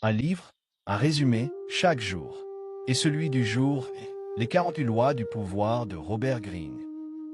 Un livre, un résumé, chaque jour. Et celui du jour est Les 48 lois du pouvoir de Robert Greene.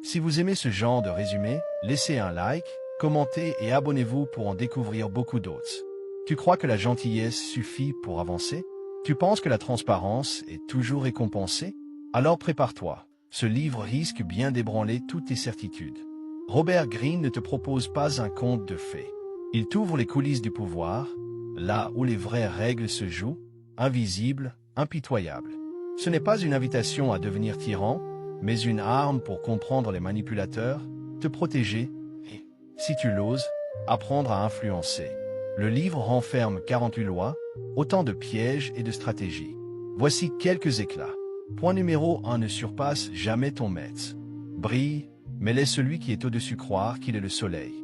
Si vous aimez ce genre de résumé, laissez un like, commentez et abonnez-vous pour en découvrir beaucoup d'autres. Tu crois que la gentillesse suffit pour avancer? Tu penses que la transparence est toujours récompensée? Alors prépare-toi. Ce livre risque bien d'ébranler toutes tes certitudes. Robert Greene ne te propose pas un conte de fées. Il t'ouvre les coulisses du pouvoir, là où les vraies règles se jouent, invisibles, impitoyables. Ce n'est pas une invitation à devenir tyran, mais une arme pour comprendre les manipulateurs, te protéger et, si tu l'oses, apprendre à influencer. Le livre renferme 48 lois, autant de pièges et de stratégies. Voici quelques éclats. Point numéro 1, ne surpasse jamais ton maître. Brille, mais laisse celui qui est au-dessus croire qu'il est le soleil.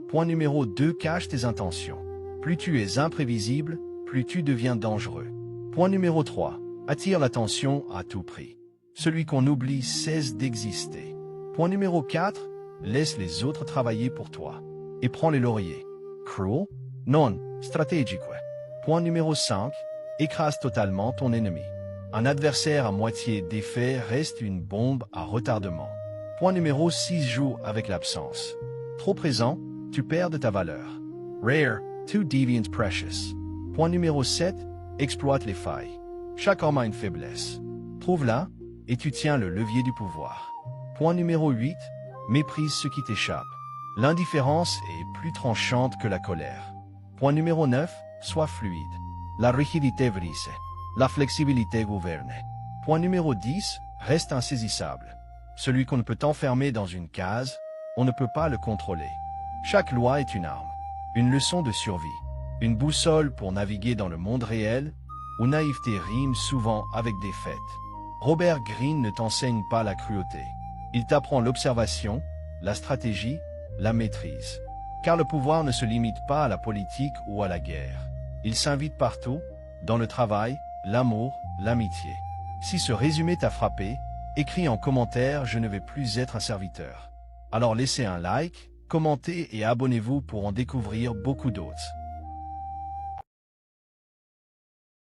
Point numéro 2, cache tes intentions. Plus tu es imprévisible, plus tu deviens dangereux. Point numéro 3, attire l'attention à tout prix. Celui qu'on oublie cesse d'exister. Point numéro 4, laisse les autres travailler pour toi. Et prends les lauriers. Cruel? Non, stratégique. Point numéro 5, écrase totalement ton ennemi. Un adversaire à moitié défait reste une bombe à retardement. Point numéro 6, joue avec l'absence. Trop présent, tu perds de ta valeur. Rare, too deviant precious. Point numéro 7, exploite les failles. Chaque homme a une faiblesse. Trouve-la, et tu tiens le levier du pouvoir. Point numéro 8, méprise ce qui t'échappe. L'indifférence est plus tranchante que la colère. Point numéro 9, sois fluide. La rigidité brise. La flexibilité gouverne. Point numéro 10, reste insaisissable. Celui qu'on ne peut enfermer dans une case, on ne peut pas le contrôler. Chaque loi est une arme, une leçon de survie, une boussole pour naviguer dans le monde réel, où naïveté rime souvent avec défaite. Robert Greene ne t'enseigne pas la cruauté. Il t'apprend l'observation, la stratégie, la maîtrise. Car le pouvoir ne se limite pas à la politique ou à la guerre. Il s'invite partout, dans le travail, l'amour, l'amitié. Si ce résumé t'a frappé, écris en commentaire « Je ne vais plus être un serviteur ». Alors laissez un like, commentez et abonnez-vous pour en découvrir beaucoup d'autres.